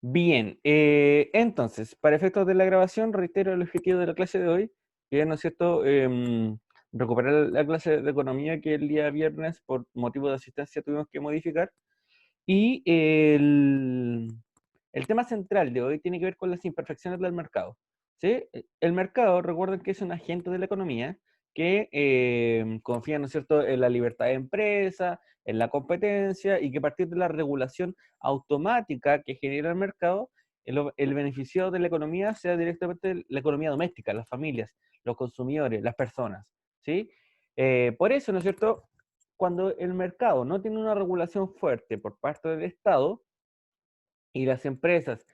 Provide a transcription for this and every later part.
Bien, entonces, para efectos de la grabación, reitero el objetivo de la clase de hoy, que es, ¿no es cierto?, recuperar la clase de economía que el día viernes, por motivo de asistencia, tuvimos que modificar. Y el tema central de hoy tiene que ver con las imperfecciones del mercado, ¿sí? El mercado, recuerden que es un agente de la economía que confía, ¿no es cierto?, en la libertad de empresa, en la competencia, y que a partir de la regulación automática que genera el mercado, el beneficiado de la economía sea directamente la economía doméstica, las familias, los consumidores, las personas, ¿sí? Por eso, ¿no es cierto?, cuando el mercado no tiene una regulación fuerte por parte del Estado y las empresas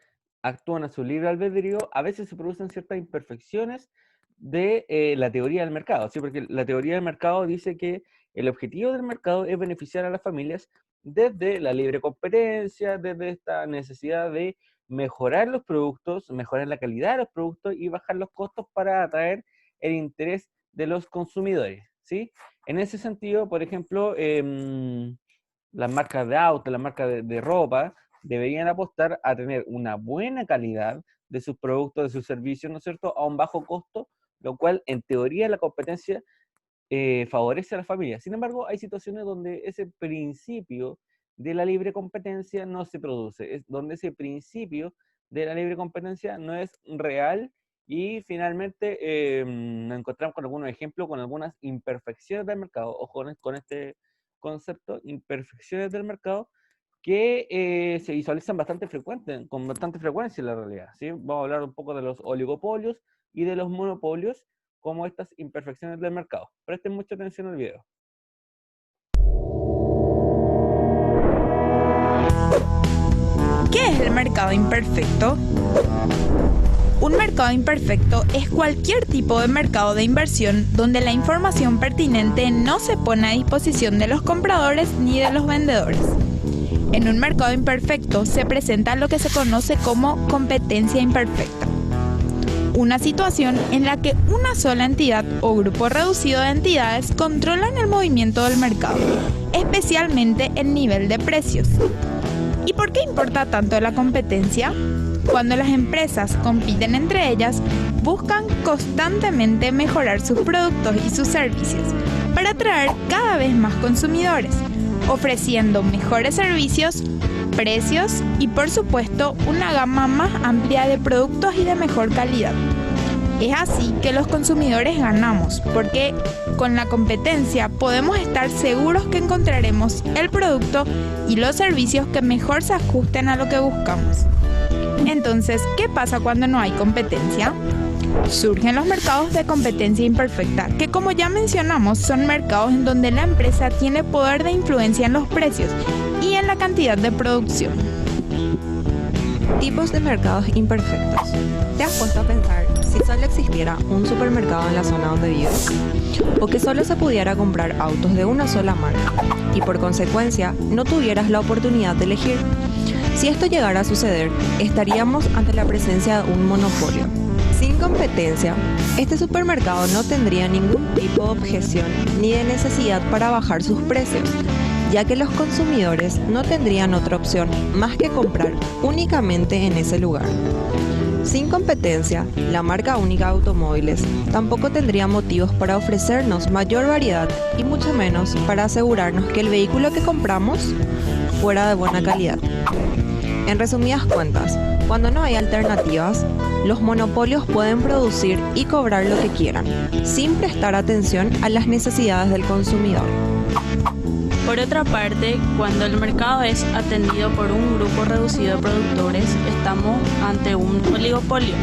actúan a su libre albedrío, a veces se producen ciertas imperfecciones de la teoría del mercado, ¿sí? Porque la teoría del mercado dice que el objetivo del mercado es beneficiar a las familias desde la libre competencia, desde esta necesidad de mejorar los productos, mejorar la calidad de los productos y bajar los costos para atraer el interés de los consumidores, ¿sí? En ese sentido, por ejemplo, las marcas de auto, las marcas de ropa, deberían apostar a tener una buena calidad de sus productos, de sus servicios, ¿no es cierto?, a un bajo costo, lo cual en teoría la competencia favorece a la familia. Sin embargo, hay situaciones donde ese principio de la libre competencia no se produce, es donde ese principio de la libre competencia no es real y finalmente nos encontramos con algunos ejemplos, con algunas imperfecciones del mercado, o con este concepto, imperfecciones del mercado, que se visualizan con bastante frecuencia en la realidad, ¿sí? Vamos a hablar un poco de los oligopolios y de los monopolios como estas imperfecciones del mercado. Presten mucha atención al video. ¿Qué es el mercado imperfecto? Un mercado imperfecto es cualquier tipo de mercado de inversión donde la información pertinente no se pone a disposición de los compradores ni de los vendedores. En un mercado imperfecto se presenta lo que se conoce como competencia imperfecta. Una situación en la que una sola entidad o grupo reducido de entidades controlan el movimiento del mercado, especialmente el nivel de precios. ¿Y por qué importa tanto la competencia? Cuando las empresas compiten entre ellas, buscan constantemente mejorar sus productos y sus servicios para atraer cada vez más consumidores, ofreciendo mejores servicios, precios y, por supuesto, una gama más amplia de productos y de mejor calidad. Es así que los consumidores ganamos, porque con la competencia podemos estar seguros que encontraremos el producto y los servicios que mejor se ajusten a lo que buscamos. Entonces, ¿qué pasa cuando no hay competencia? Surgen los mercados de competencia imperfecta, que, como ya mencionamos, son mercados en donde la empresa tiene poder de influencia en los precios y en la cantidad de producción. Tipos de mercados imperfectos. ¿Te has puesto a pensar si solo existiera un supermercado en la zona donde vives? ¿O que solo se pudiera comprar autos de una sola marca y por consecuencia no tuvieras la oportunidad de elegir? Si esto llegara a suceder, estaríamos ante la presencia de un monopolio. Sin competencia, este supermercado no tendría ningún tipo de objeción ni de necesidad para bajar sus precios, ya que los consumidores no tendrían otra opción más que comprar únicamente en ese lugar. Sin competencia, la marca única de automóviles tampoco tendría motivos para ofrecernos mayor variedad y mucho menos para asegurarnos que el vehículo que compramos fuera de buena calidad. En resumidas cuentas, cuando no hay alternativas, los monopolios pueden producir y cobrar lo que quieran, sin prestar atención a las necesidades del consumidor. Por otra parte, cuando el mercado es atendido por un grupo reducido de productores, estamos ante un oligopolio,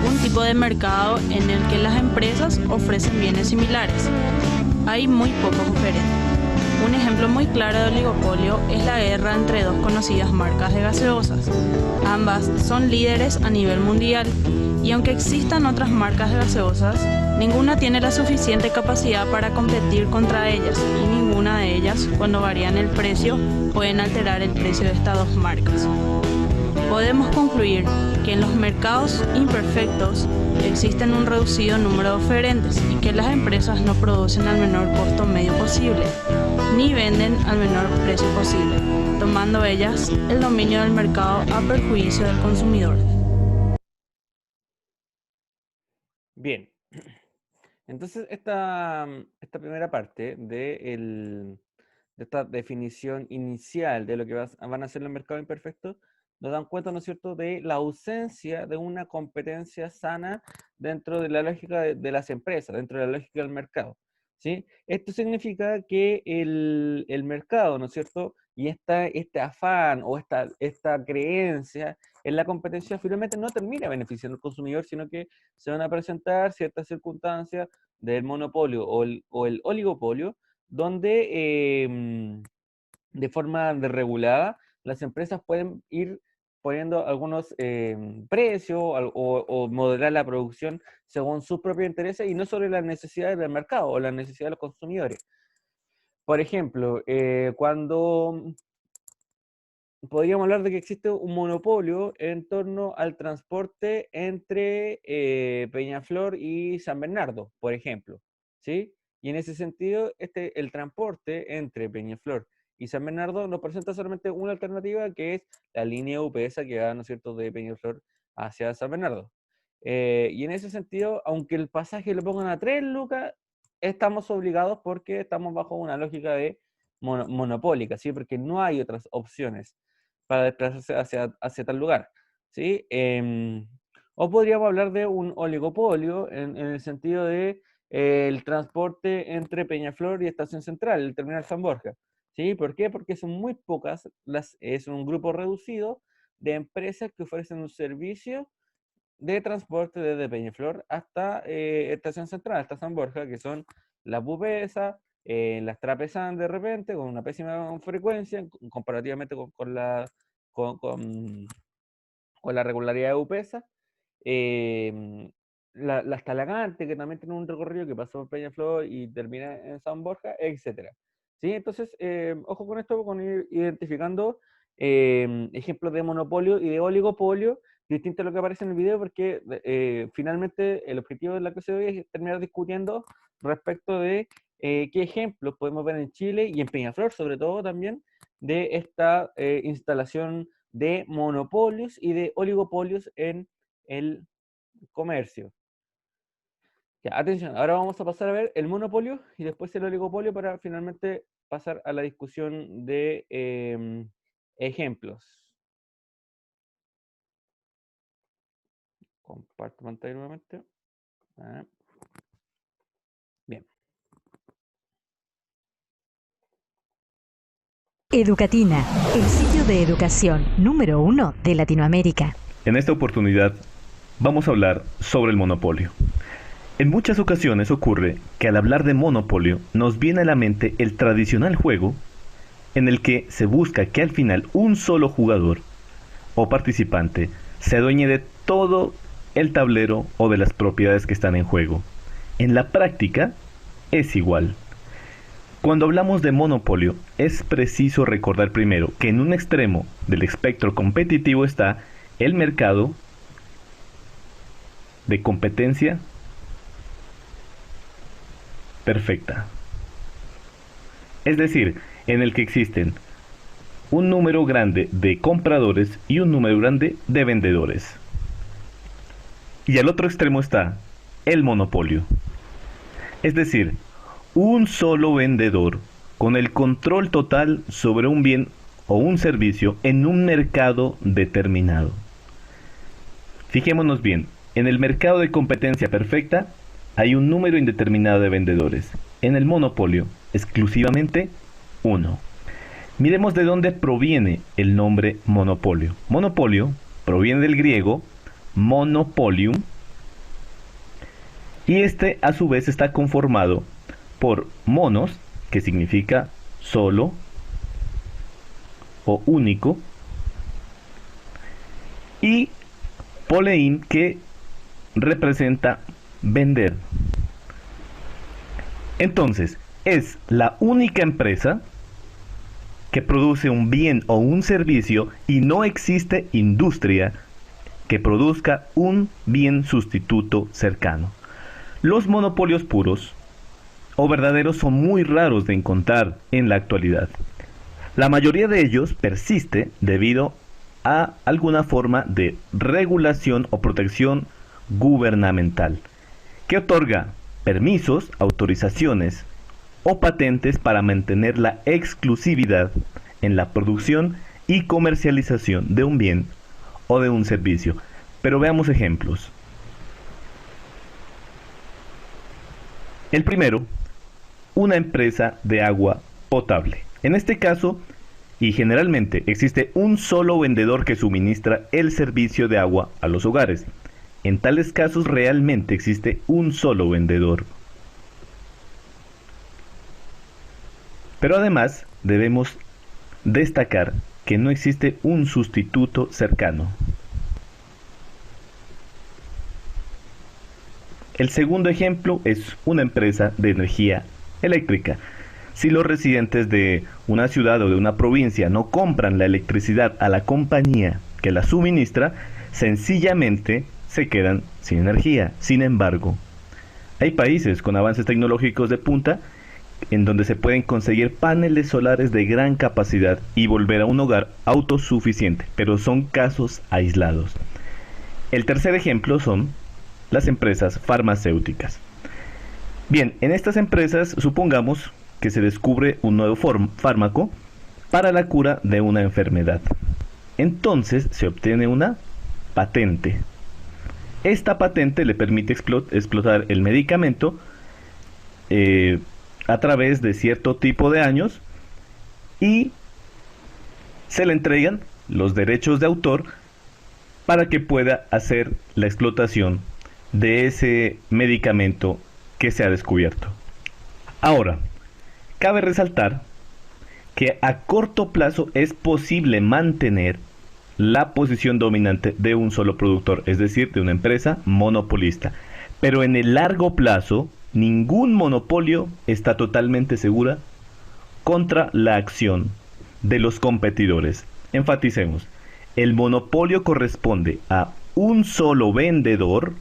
un tipo de mercado en el que las empresas ofrecen bienes similares. Hay muy pocos oferentes. Un ejemplo muy claro de oligopolio es la guerra entre dos conocidas marcas de gaseosas. Ambas son líderes a nivel mundial y aunque existan otras marcas de gaseosas, ninguna tiene la suficiente capacidad para competir contra ellas y ninguna de ellas, cuando varían el precio, pueden alterar el precio de estas dos marcas. Podemos concluir que en los mercados imperfectos existen un reducido número de oferentes y que las empresas no producen al menor costo medio posible, ni venden al menor precio posible, tomando ellas el dominio del mercado a perjuicio del consumidor. Bien, entonces esta primera parte de esta definición inicial de lo que van a ser los mercados imperfectos nos dan cuenta, ¿no es cierto?, de la ausencia de una competencia sana dentro de la lógica de las empresas, dentro de la lógica del mercado, ¿sí? Esto significa que el mercado, ¿no es cierto?, y este afán o esta creencia en la competencia finalmente no termina beneficiando al consumidor, sino que se van a presentar ciertas circunstancias del monopolio o el oligopolio, donde de forma desregulada las empresas pueden ir poniendo algunos precios o modelar la producción según sus propios intereses y no sobre las necesidades del mercado o las necesidades de los consumidores. Por ejemplo, cuando podríamos hablar de que existe un monopolio en torno al transporte entre Peñaflor y San Bernardo, por ejemplo, ¿sí? Y en ese sentido, el transporte entre Peñaflor y San Bernardo nos presenta solamente una alternativa, que es la línea UPS que va, ¿no es cierto?, de Peñaflor hacia San Bernardo. Y en ese sentido, aunque el pasaje lo pongan a 3 lucas, estamos obligados porque estamos bajo una lógica de monopólica, ¿sí? Porque no hay otras opciones para desplazarse hacia tal lugar, ¿sí? O podríamos hablar de un oligopolio en el sentido de el transporte entre Peñaflor y Estación Central, el terminal San Borja, ¿sí? ¿Por qué? Porque son muy pocas, es un grupo reducido de empresas que ofrecen un servicio de transporte desde Peñaflor hasta Estación Central, hasta San Borja, que son las Bupesa, las Trapesan de repente, con una pésima frecuencia, comparativamente con la regularidad de UPESA, las Talagante, que también tienen un recorrido que pasó por Peñaflor y termina en San Borja, etc. ¿Sí? Entonces, ojo con esto, con ir identificando ejemplos de monopolio y de oligopolio, distinto a lo que aparece en el video, porque finalmente el objetivo de la clase de hoy es terminar discutiendo respecto de qué ejemplos podemos ver en Chile y en Peñaflor, sobre todo también, de esta instalación de monopolios y de oligopolios en el comercio. Ya, atención, ahora vamos a pasar a ver el monopolio y después el oligopolio para finalmente pasar a la discusión de ejemplos. Comparto pantalla nuevamente. Bien. Educatina, el sitio de educación número 1 de Latinoamérica. En esta oportunidad vamos a hablar sobre el monopolio. En muchas ocasiones ocurre que al hablar de monopolio nos viene a la mente el tradicional juego en el que se busca que al final un solo jugador o participante se adueñe de todo el tablero o de las propiedades que están en juego. En la práctica es igual. Cuando hablamos de monopolio, es preciso recordar primero que en un extremo del espectro competitivo está el mercado de competencia perfecta. Es decir, en el que existen un número grande de compradores y un número grande de vendedores. Y al otro extremo está el monopolio. Es decir, un solo vendedor con el control total sobre un bien o un servicio en un mercado determinado. Fijémonos bien, en el mercado de competencia perfecta hay un número indeterminado de vendedores. En el monopolio, exclusivamente uno. Miremos de dónde proviene el nombre monopolio. Monopolio proviene del griego monopolium, y este a su vez está conformado por monos, que significa solo o único, y polein, que representa vender. Entonces, es la única empresa que produce un bien o un servicio y no existe industria que produzca un bien sustituto cercano. Los monopolios puros o verdaderos son muy raros de encontrar en la actualidad. La mayoría de ellos persiste debido a alguna forma de regulación o protección gubernamental que otorga permisos, autorizaciones o patentes para mantener la exclusividad en la producción y comercialización de un bien o de un servicio. Pero veamos ejemplos. El primero, una empresa de agua potable. En este caso, y generalmente, existe un solo vendedor que suministra el servicio de agua a los hogares. En tales casos realmente existe un solo vendedor. Pero además debemos destacar que no existe un sustituto cercano. El segundo ejemplo es una empresa de energía eléctrica. Si los residentes de una ciudad o de una provincia no compran la electricidad a la compañía que la suministra, sencillamente se quedan sin energía. Sin embargo, hay países con avances tecnológicos de punta en donde se pueden conseguir paneles solares de gran capacidad y volver a un hogar autosuficiente, pero son casos aislados. El tercer ejemplo son las empresas farmacéuticas. Bien, en estas empresas supongamos que se descubre un nuevo fármaco para la cura de una enfermedad. Entonces se obtiene una patente. Esta patente le permite explotar el medicamento a través de cierto tipo de años y se le entregan los derechos de autor para que pueda hacer la explotación de ese medicamento que se ha descubierto. Ahora, cabe resaltar que a corto plazo es posible mantener la posición dominante de un solo productor, es decir, de una empresa monopolista. Pero en el largo plazo, ningún monopolio está totalmente segura contra la acción de los competidores. Enfaticemos, el monopolio corresponde a un solo vendedor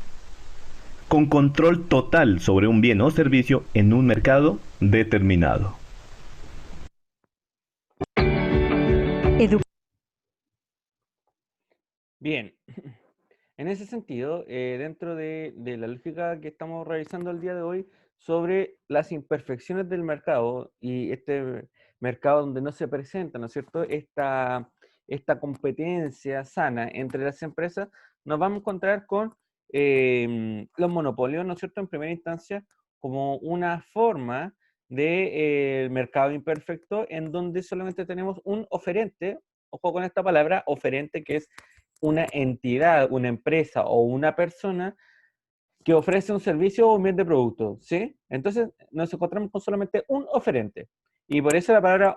con control total sobre un bien o servicio en un mercado determinado. Bien, en ese sentido, dentro de la lógica que estamos realizando el día de hoy sobre las imperfecciones del mercado y este mercado donde no se presenta, ¿no es cierto?, esta competencia sana entre las empresas, nos vamos a encontrar con los monopolios, ¿no es cierto?, en primera instancia, como una forma de mercado imperfecto en donde solamente tenemos un oferente, ojo con esta palabra, oferente, que es una entidad, una empresa o una persona que ofrece un servicio o un bien de producto, ¿sí? Entonces nos encontramos con solamente un oferente. Y por eso la palabra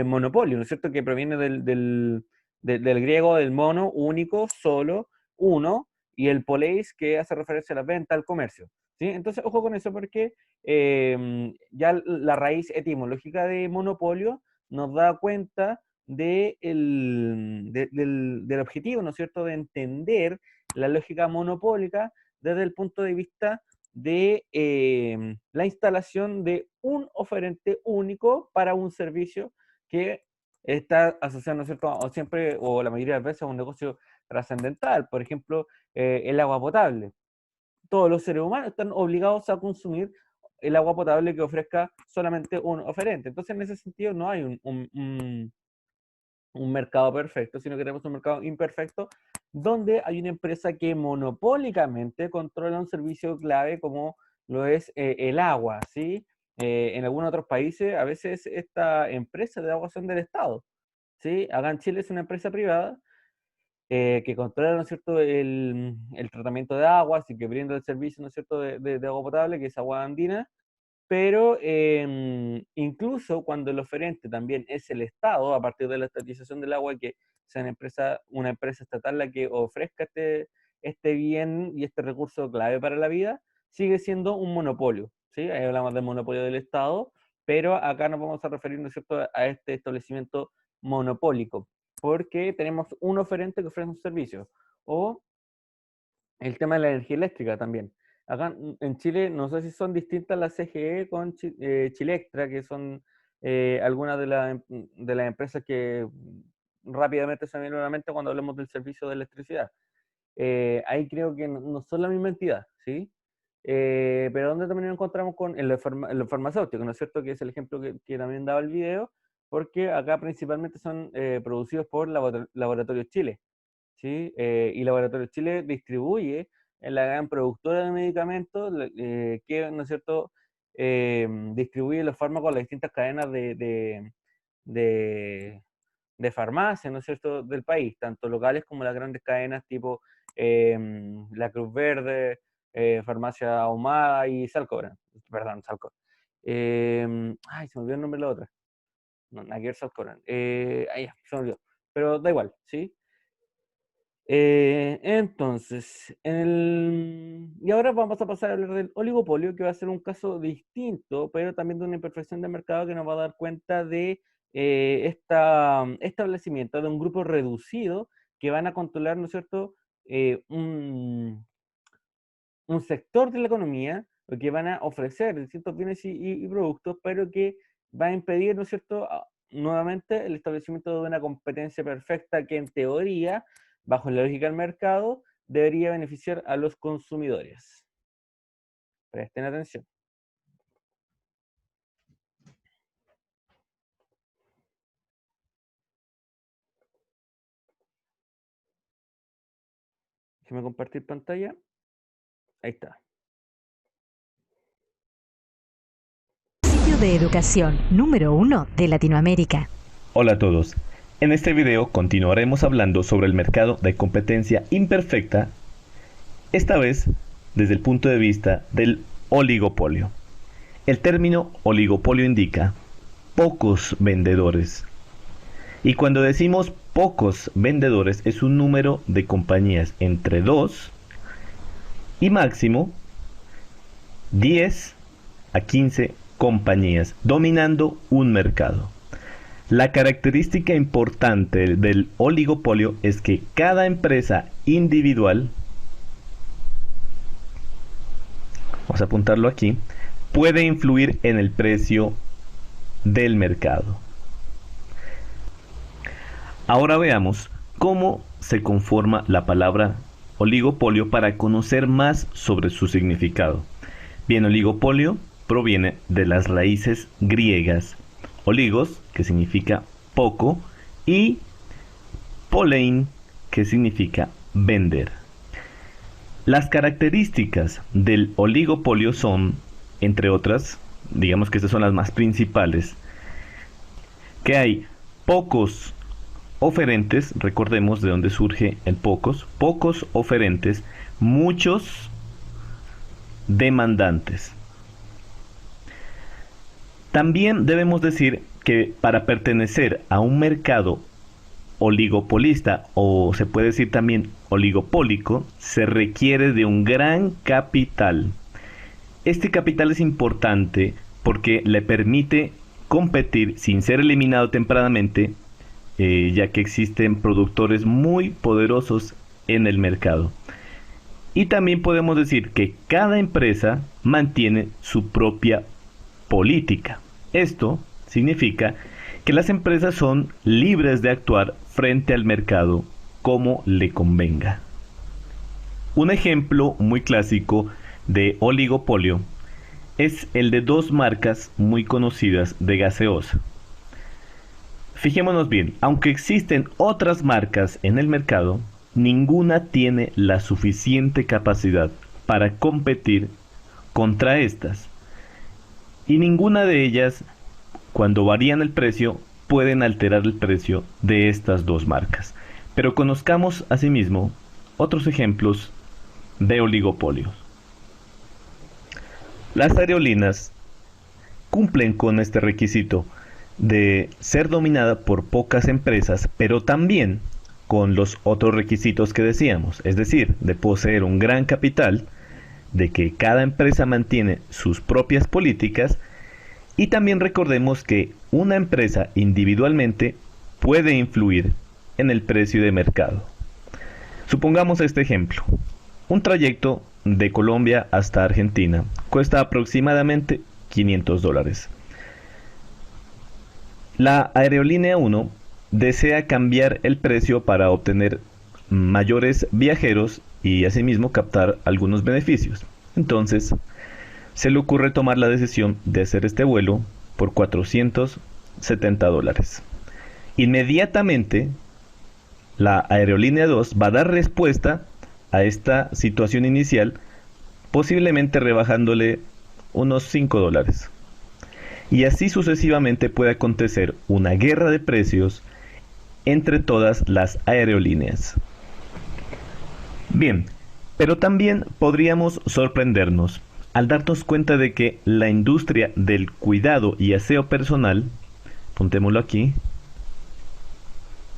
monopolio, ¿no es cierto? Que proviene del griego del mono, único, solo, uno, y el poleis, que hace referencia a la venta, al comercio, ¿sí? Entonces, ojo con eso porque ya la raíz etimológica de monopolio nos da cuenta del objetivo, ¿no es cierto?, de entender la lógica monopólica desde el punto de vista de la instalación de un oferente único para un servicio que está asociado, ¿no es cierto?, o siempre o la mayoría de las veces a un negocio trascendental. Por ejemplo, el agua potable. Todos los seres humanos están obligados a consumir el agua potable que ofrezca solamente un oferente. Entonces, en ese sentido, no hay un mercado perfecto, sino que tenemos un mercado imperfecto donde hay una empresa que monopólicamente controla un servicio clave como lo es el agua, ¿sí? En algunos otros países a veces esta empresa de agua son del Estado, ¿sí? Acá en Chile es una empresa privada que controla, ¿no es cierto?, el tratamiento de aguas y que brinda el servicio, ¿no es cierto?, de agua potable, que es agua andina, pero incluso cuando el oferente también es el Estado, a partir de la estatización del agua, que sea una empresa estatal la que ofrezca este bien y este recurso clave para la vida, sigue siendo un monopolio, ¿sí? Ahí hablamos del monopolio del Estado, pero acá nos vamos a referir, ¿no es cierto?, a este establecimiento monopólico, porque tenemos un oferente que ofrece un servicio, o el tema de la energía eléctrica también. Acá en Chile, no sé si son distintas las CGE con Chilectra, que son algunas de las empresas que rápidamente se me vienen a la mente cuando hablamos del servicio de electricidad. Ahí creo que no son la misma entidad, ¿sí? Pero donde también nos encontramos en lo farmacéutico, ¿no es cierto? Que es el ejemplo que también daba el video, porque acá principalmente son producidos por Laboratorios Chile, ¿sí? Y Laboratorios Chile distribuye en la gran productora de medicamentos que, ¿no es cierto?, distribuye los fármacos a las distintas cadenas de farmacia, ¿no es cierto?, del país, tanto locales como las grandes cadenas tipo la Cruz Verde, Farmacia Ahumada y Salco, perdón, Salco. Ay, se me olvidó el nombre de la otra. No, nada que ver Salco. Ahí ya, se me olvidó. Pero da igual, ¿sí? Entonces, y ahora vamos a pasar a hablar del oligopolio, que va a ser un caso distinto, pero también de una imperfección de mercado que nos va a dar cuenta de establecimiento de un grupo reducido que van a controlar, ¿no es cierto?, un sector de la economía, o que van a ofrecer distintos bienes y productos, pero que va a impedir, ¿no es cierto?, nuevamente el establecimiento de una competencia perfecta que en teoría, bajo la lógica del mercado, debería beneficiar a los consumidores. Presten atención. Déjame compartir pantalla. Ahí está. Sitio de educación número 1 de Latinoamérica. Hola a todos. En este video continuaremos hablando sobre el mercado de competencia imperfecta, esta vez desde el punto de vista del oligopolio. El término oligopolio indica pocos vendedores. Y cuando decimos pocos vendedores es un número de compañías entre 2 y máximo 10 a 15 compañías dominando un mercado. La característica importante del oligopolio es que cada empresa individual, vamos a apuntarlo aquí, puede influir en el precio del mercado. Ahora veamos cómo se conforma la palabra oligopolio para conocer más sobre su significado. Bien, oligopolio proviene de las raíces griegas oligos, que significa poco, y polein, que significa vender. Las características del oligopolio son, entre otras, digamos que estas son las más principales, que hay pocos oferentes, recordemos de dónde surge el pocos oferentes, muchos demandantes. También debemos decir que para pertenecer a un mercado oligopolista, o se puede decir también oligopólico, se requiere de un gran capital. Este capital es importante porque le permite competir sin ser eliminado tempranamente, ya que existen productores muy poderosos en el mercado. Y también podemos decir que cada empresa mantiene su propia política. Esto significa que las empresas son libres de actuar frente al mercado como le convenga. Un ejemplo muy clásico de oligopolio es el de dos marcas muy conocidas de gaseosa. Fijémonos bien, aunque existen otras marcas en el mercado, ninguna tiene la suficiente capacidad para competir contra estas. Y ninguna de ellas, cuando varían el precio, pueden alterar el precio de estas dos marcas. Pero conozcamos asimismo otros ejemplos de oligopolios. Las aerolíneas cumplen con este requisito de ser dominada por pocas empresas, pero también con los otros requisitos que decíamos, es decir, de poseer un gran capital, de que cada empresa mantiene sus propias políticas, y también recordemos que una empresa individualmente puede influir en el precio de mercado. Supongamos este ejemplo. Un trayecto de Colombia hasta Argentina cuesta aproximadamente $500. La aerolínea 1 desea cambiar el precio para obtener mayores viajeros y asimismo captar algunos beneficios. Entonces, se le ocurre tomar la decisión de hacer este vuelo por $470. Inmediatamente, la aerolínea 2 va a dar respuesta a esta situación inicial, posiblemente rebajándole unos $5. Y así sucesivamente puede acontecer una guerra de precios entre todas las aerolíneas. Bien, pero también podríamos sorprendernos al darnos cuenta de que la industria del cuidado y aseo personal, apuntémoslo aquí,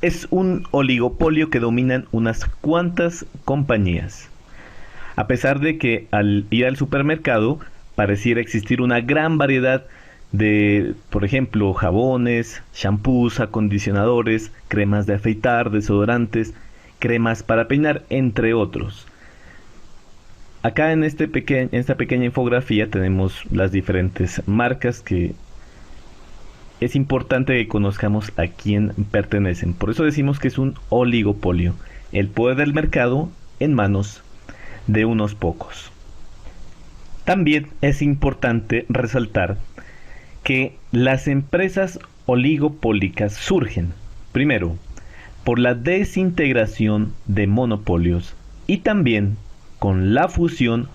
es un oligopolio que dominan unas cuantas compañías. A pesar de que al ir al supermercado pareciera existir una gran variedad de, por ejemplo, jabones, shampoos, acondicionadores, cremas de afeitar, desodorantes, cremas para peinar, entre otros. Acá en esta pequeña infografía tenemos las diferentes marcas que es importante que conozcamos a quién pertenecen. Por eso decimos que es un oligopolio, el poder del mercado en manos de unos pocos. También es importante resaltar que las empresas oligopólicas surgen, primero, por la desintegración de monopolios y también con la fusión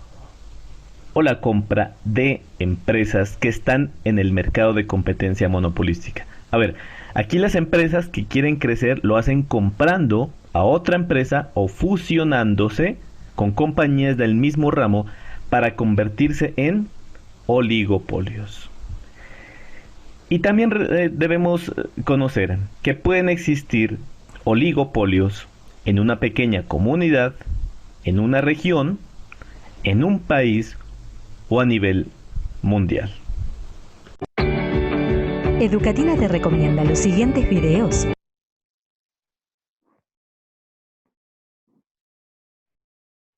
o la compra de empresas que están en el mercado de competencia monopolística. A ver, aquí las empresas que quieren crecer lo hacen comprando a otra empresa o fusionándose con compañías del mismo ramo para convertirse en oligopolios. Y también debemos conocer que pueden existir oligopolios en una pequeña comunidad, en una región, en un país o a nivel mundial. Educatina te recomienda los siguientes videos.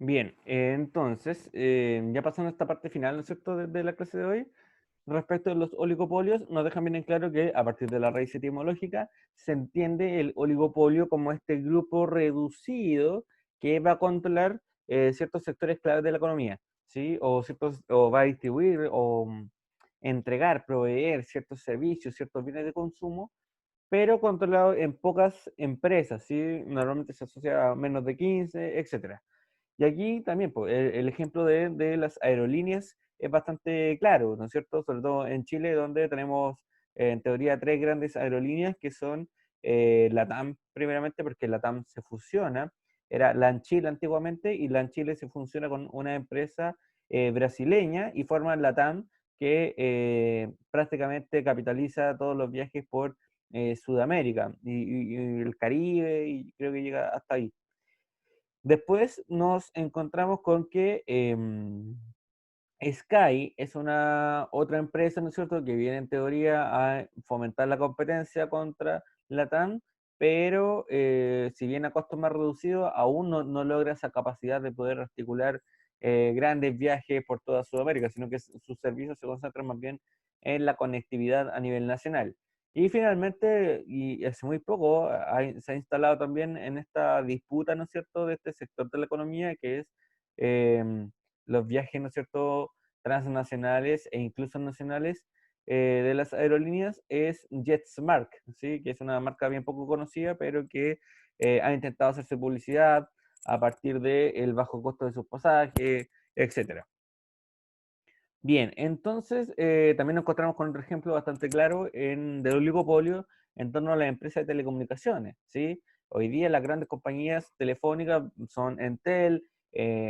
Bien, entonces, ya pasando a esta parte final, ¿no es cierto?, de la clase de hoy, respecto de los oligopolios, nos dejan bien en claro que a partir de la raíz etimológica se entiende el oligopolio como este grupo reducido que va a controlar ciertos sectores claves de la economía, ¿sí? O va a distribuir o entregar, proveer ciertos servicios, ciertos bienes de consumo, pero controlado en pocas empresas, ¿sí? Normalmente se asocia a menos de 15, etcétera. Y aquí también, pues, el ejemplo de las aerolíneas es bastante claro, ¿no es cierto? Sobre todo en Chile, donde tenemos en teoría tres grandes aerolíneas que son LATAM, primeramente, porque LATAM se fusiona, era LANchile antiguamente, y LANchile se fusiona con una empresa brasileña y forma LATAM, que prácticamente capitaliza todos los viajes por Sudamérica y el Caribe, y creo que llega hasta ahí. Después nos encontramos con que Sky es una otra empresa, ¿no es cierto?, que viene en teoría a fomentar la competencia contra Latam, pero si bien a costos más reducidos, aún no logra esa capacidad de poder articular grandes viajes por toda Sudamérica, sino que sus servicios se concentran más bien en la conectividad a nivel nacional. Y finalmente, y hace muy poco, se ha instalado también en esta disputa, ¿no es cierto?, de este sector de la economía, que es los viajes, ¿no es cierto?, transnacionales e incluso nacionales de las aerolíneas, es JetSmart, ¿sí?, que es una marca bien poco conocida, pero que ha intentado hacerse publicidad a partir del bajo costo de sus pasajes, etcétera. Bien, entonces también nos encontramos con otro ejemplo bastante claro del oligopolio en torno a las empresas de telecomunicaciones, ¿sí? Hoy día las grandes compañías telefónicas son Entel,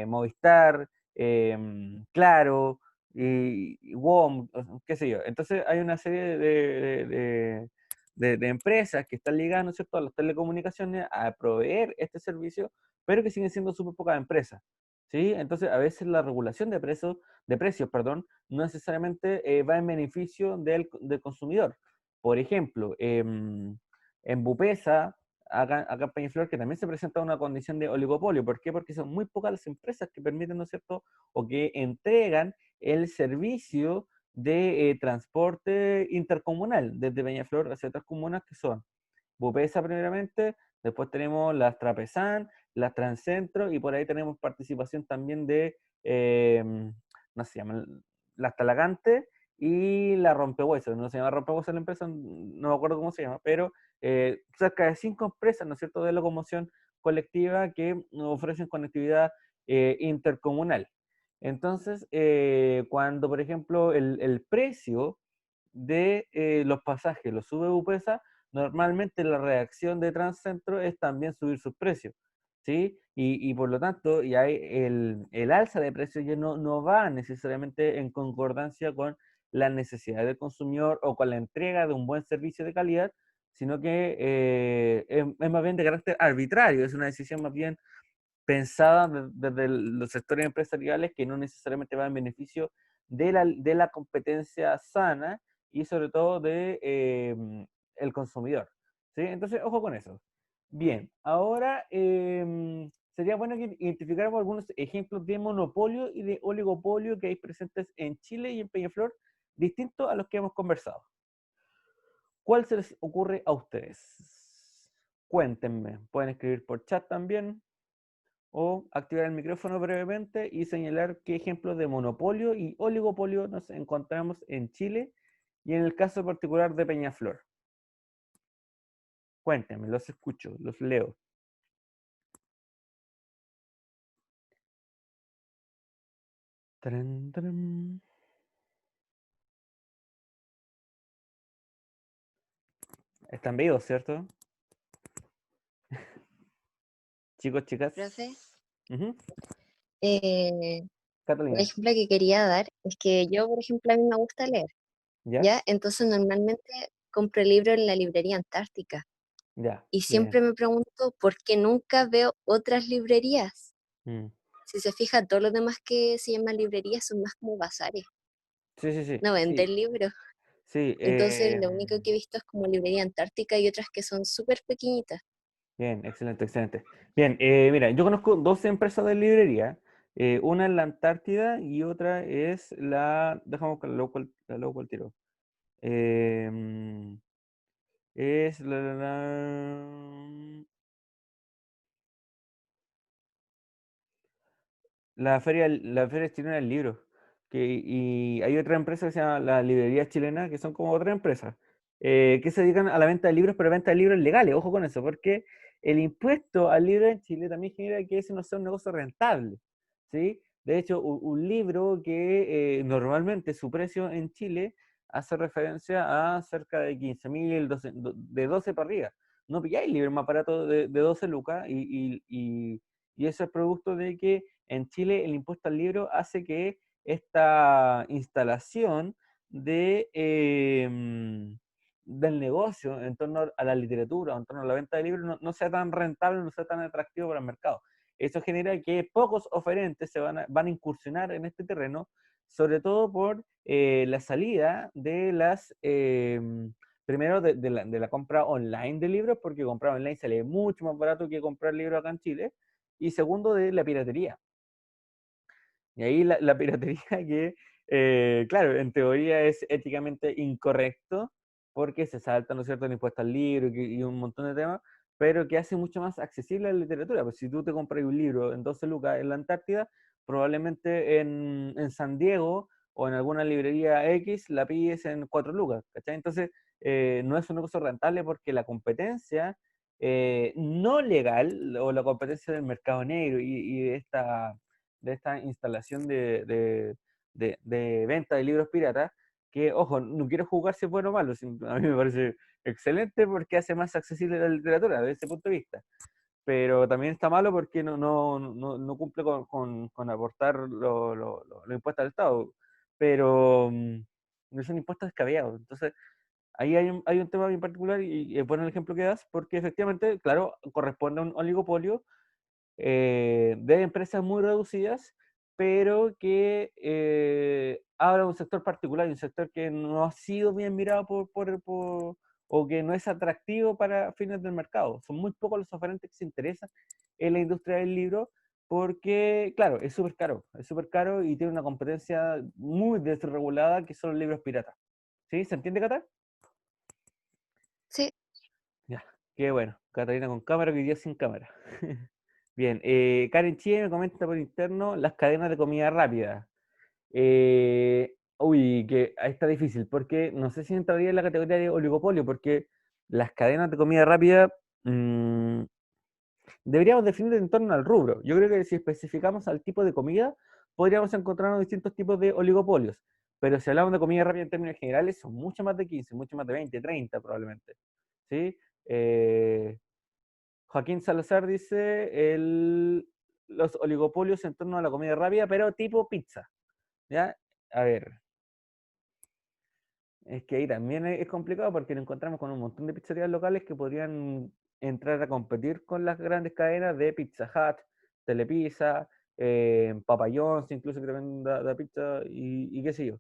Movistar, Claro, y WOM, qué sé yo. Entonces hay una serie de empresas que están ligadas, ¿no es cierto?, a las telecomunicaciones a proveer este servicio, pero que siguen siendo súper pocas empresas, ¿sí? Entonces a veces la regulación de precios, perdón, no necesariamente va en beneficio del consumidor. Por ejemplo, en Bupesa, acá en Peñaflor, que también se presenta una condición de oligopolio. ¿Por qué? Porque son muy pocas las empresas que permiten, ¿no es cierto?, o que entregan el servicio de transporte intercomunal desde Peñaflor hacia otras comunas que son Bupesa primeramente, después tenemos las Trapezán, las Transcentro y por ahí tenemos participación también de, no se llaman, las Talagantes y la Rompehuesos. No se llama Rompehuesos la empresa, no me acuerdo cómo se llama, pero cerca de 5 empresas, ¿no es cierto?, de locomoción colectiva que ofrecen conectividad intercomunal. Entonces, cuando, por ejemplo, el precio de los pasajes lo sube Bupesa, normalmente la reacción de Transcentro es también subir sus precios, ¿sí? Y por lo tanto, ya el alza de precios ya no va necesariamente en concordancia con la necesidad del consumidor o con la entrega de un buen servicio de calidad, sino que es más bien de carácter arbitrario, es una decisión más bien pensada desde los sectores empresariales que no necesariamente va en beneficio de la competencia sana y sobre todo de el consumidor. ¿Sí? Entonces, ojo con eso. Bien, ahora sería bueno que identificáramos algunos ejemplos de monopolio y de oligopolio que hay presentes en Chile y en Peñaflor, distintos a los que hemos conversado. ¿Cuál se les ocurre a ustedes? Cuéntenme. Pueden escribir por chat también o activar el micrófono brevemente y señalar qué ejemplos de monopolio y oligopolio nos encontramos en Chile y en el caso particular de Peñaflor. Cuéntenme, los escucho, los leo. Tarán, tarán. Están vivos, ¿cierto? Chicos, chicas. Profe, Ujú. un Catalina, ejemplo que quería dar es que yo, por ejemplo, a mí me gusta leer, ¿ya? ¿ya? Entonces normalmente compro libros en la librería Antártica Ya, y bien. siempre me pregunto por qué nunca veo otras librerías. Mm. Si se fija, todos los demás que se llaman librerías son más como bazares, Sí, sí, sí, no sí, venden libros. sí. Entonces lo único que he visto es como librería Antártica y otras que son súper pequeñitas. Bien, excelente, excelente. Bien, mira, yo conozco dos empresas de librería. Una es la Antártida y otra es la. Dejamos con la local tiro. Es la Feria Chilena del Libro. Y hay otra empresa que se llama la Librería Chilena, que son como otra empresa, que se dedican a la venta de libros, pero venta de libros legales. Ojo con eso, porque el impuesto al libro en Chile también genera que ese no sea un negocio rentable. ¿Sí? De hecho, un libro que normalmente su precio en Chile hace referencia a cerca de 15.000, de 12 para arriba. No pilláis libros más baratos de 12 lucas y eso es producto de que en Chile el impuesto al libro hace que esta instalación del negocio en torno a la literatura, en torno a la venta de libros, no sea tan rentable, no sea tan atractivo para el mercado. Eso genera que pocos oferentes van a incursionar en este terreno, sobre todo por la salida de primero de la compra online de libros, porque comprar online sale mucho más barato que comprar libros acá en Chile, y segundo de la piratería. Y ahí la piratería que, claro, en teoría es éticamente incorrecto porque se salta, ¿no es cierto?, el impuesto al libro y un montón de temas, pero que hace mucho más accesible la literatura. Pues si tú te compras un libro en 12 lucas en la Antártida, probablemente en San Diego o en alguna librería X la pilles en 4 lucas, ¿cachai? Entonces, no es un negocio rentable porque la competencia no legal o la competencia del mercado negro y de esta instalación de venta de libros piratas, que, ojo, no quiero jugar si es bueno o malo, a mí me parece excelente porque hace más accesible la literatura desde ese punto de vista, pero también está malo porque no cumple con aportar los impuestos al Estado, pero es un impuesto descabellado, entonces ahí hay un tema bien particular y es bueno el ejemplo que das porque efectivamente, claro, corresponde a un oligopolio de empresas muy reducidas, pero que habla de un sector particular, y un sector que no ha sido bien mirado o que no es atractivo para fines del mercado. Son muy pocos los oferentes que se interesan en la industria del libro, porque, claro, es súper caro y tiene una competencia muy desregulada que son los libros piratas. ¿Sí? ¿Se entiende, Cata? Sí, Ya, qué bueno. Catalina con cámara, que hoy día sin cámara. Bien, Karen Chie me comenta por interno las cadenas de comida rápida. Uy, que ahí está difícil, porque no sé si entraría en la categoría de oligopolio, porque las cadenas de comida rápida mm, deberíamos definir en torno al rubro. Yo creo que si especificamos al tipo de comida, podríamos encontrarnos distintos tipos de oligopolios. Pero si hablamos de comida rápida en términos generales, son mucho más de 15, mucho más de 20, 30 probablemente. ¿Sí? Eh, Joaquín Salazar dice los oligopolios en torno a la comida rápida, pero tipo pizza. ¿Ya? A ver, es que ahí también es complicado porque nos encontramos con un montón de pizzerías locales que podrían entrar a competir con las grandes cadenas de Pizza Hut, Telepizza, Papa John's, incluso que te venden la pizza y qué sé yo.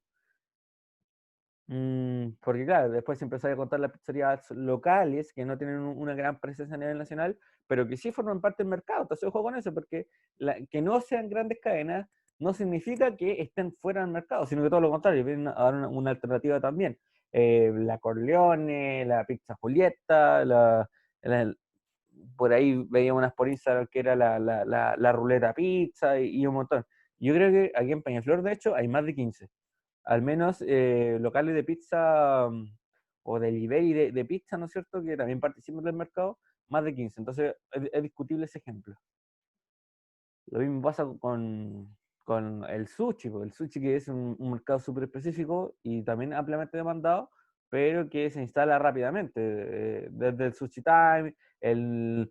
Porque claro, después se empezó a contar las pizzerías locales que no tienen una gran presencia a nivel nacional, pero que sí forman parte del mercado. Entonces, ojo con eso, porque que no sean grandes cadenas no significa que estén fuera del mercado, sino que todo lo contrario, vienen a dar una alternativa también. La Corleone, la Pizza Julieta, la- por ahí veía unas por Instagram que era la Ruleta Pizza y un montón. Yo creo que aquí en Peñaflor, de hecho, hay más de 15 al menos locales de pizza o delivery de pizza, ¿no es cierto?, que también participan del mercado, más de 15. Entonces, es discutible ese ejemplo. Lo mismo pasa con el sushi, porque el sushi que es un mercado súper específico y también ampliamente demandado, pero que se instala rápidamente. Desde el Sushi Time, el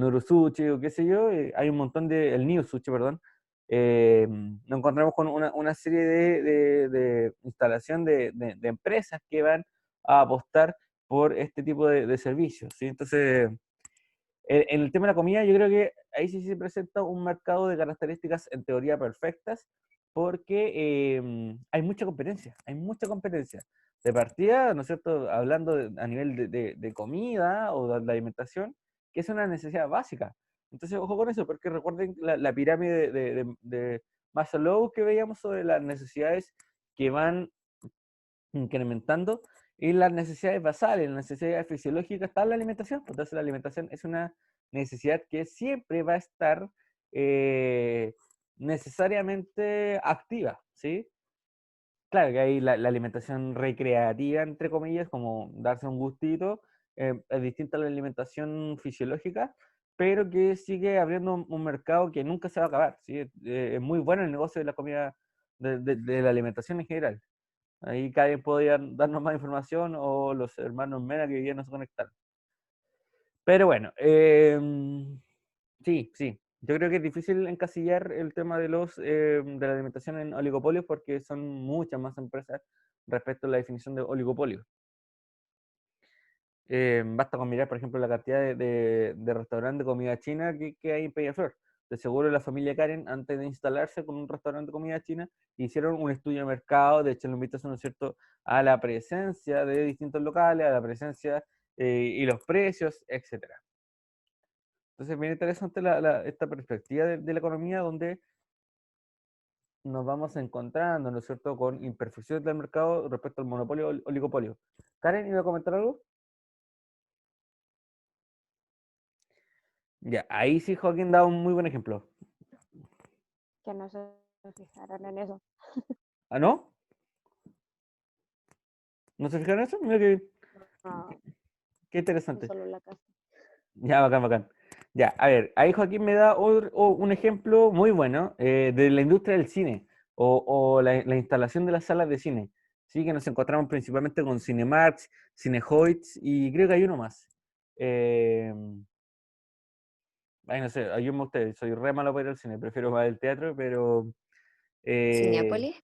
Nuru Sushi o qué sé yo, hay un montón el New Sushi, perdón. Nos encontramos con una serie de instalación de empresas que van a apostar por este tipo de servicios, ¿sí? Entonces, en el tema de la comida, yo creo que ahí sí se presenta un mercado de características en teoría perfectas, porque hay mucha competencia, hay mucha competencia. De partida, ¿no es cierto? Hablando a nivel de comida o de alimentación, que es una necesidad básica. Entonces, ojo con eso, porque recuerden la pirámide de Maslow que veíamos sobre las necesidades que van incrementando y las necesidades basales, las necesidades fisiológicas, está la alimentación. Pues, entonces la alimentación es una necesidad que siempre va a estar necesariamente activa, ¿sí? Claro que hay la alimentación recreativa, entre comillas, como darse un gustito, es distinta a la alimentación fisiológica, pero que sigue abriendo un mercado que nunca se va a acabar, ¿sí? Es muy bueno el negocio de la comida, de la alimentación en general. Ahí cada vez podrían darnos más información o los hermanos Mena que ya no se conectaron. Pero bueno, sí, sí. Yo creo que es difícil encasillar el tema de la alimentación en oligopolios porque son muchas más empresas respecto a la definición de oligopolio. Basta con mirar, por ejemplo, la cantidad de restaurantes de comida china que hay en Peñaflor. De seguro la familia Karen, antes de instalarse con un restaurante de comida china, hicieron un estudio de mercado, de hecho lo invitación, ¿no es cierto?, a la presencia de distintos locales, a la presencia y los precios, etcétera. Entonces, bien interesante esta perspectiva de la economía donde nos vamos encontrando, ¿no es cierto?, con imperfecciones del mercado respecto al monopolio o oligopolio. Karen, ¿iba a comentar algo? Ya, ahí sí Joaquín da un muy buen ejemplo. que no se fijaron en eso. ¿Ah, no? ¿No se fijaron en eso? Mira No, qué no interesante. solo la casa. Ya, bacán, bacán. Ya, a ver, ahí Joaquín me da un ejemplo muy bueno de la industria del cine o la instalación de las salas de cine. Sí, que nos encontramos principalmente con Cinemark, Cinehoids y creo que hay uno más. Eh, Ay, no sé, ayúdenme ustedes, soy re malo para ir al cine, prefiero más el teatro, pero eh, Cinépolis,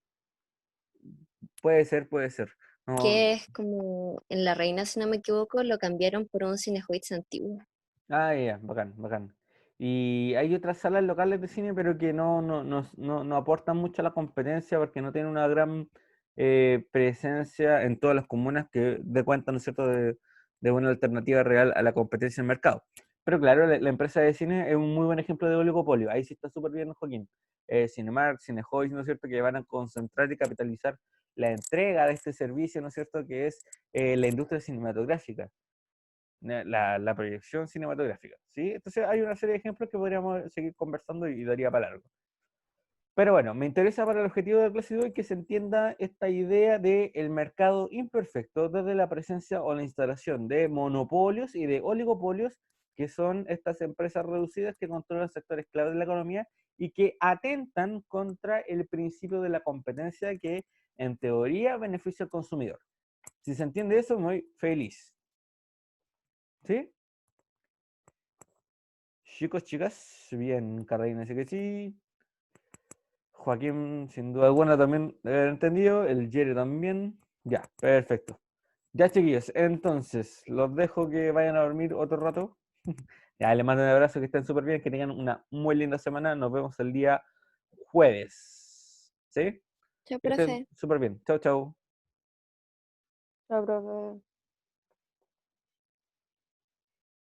puede ser, puede ser. No, que es como en La Reina, si no me equivoco, lo cambiaron por un Cinehoids antiguo. ya, bacán, bacán. Y hay otras salas locales de cine, pero que no aportan mucho a la competencia porque no tienen una gran presencia en todas las comunas que dé cuenta, ¿no es cierto?, de una alternativa real a la competencia en el mercado. Pero claro, la empresa de cine es un muy buen ejemplo de oligopolio. Ahí sí está súper bien, Joaquín. Cinemark, Cinehoids, ¿no es cierto?, que van a concentrar y capitalizar la entrega de este servicio, ¿no es cierto?, que es la industria cinematográfica, la proyección cinematográfica, ¿sí? Entonces hay una serie de ejemplos que podríamos seguir conversando y daría para largo. Pero bueno, me interesa para el objetivo de la clase de hoy que se entienda esta idea del mercado imperfecto desde la presencia o la instalación de monopolios y de oligopolios, que son estas empresas reducidas que controlan sectores clave de la economía y que atentan contra el principio de la competencia que en teoría beneficia al consumidor. Si se entiende eso, muy feliz. ¿Sí? Chicos, chicas, bien, Carolina, así que sí. Joaquín, sin duda alguna, también debe haber entendido. El Jerry también. Ya, perfecto. Ya, chiquillos, entonces, los dejo que vayan a dormir otro rato. Ya, les mando un abrazo, que estén súper bien, que tengan una muy linda semana. Nos vemos el día jueves. ¿Sí? Chao, Que estén profe. súper bien. Chau, chau. Chao, profe.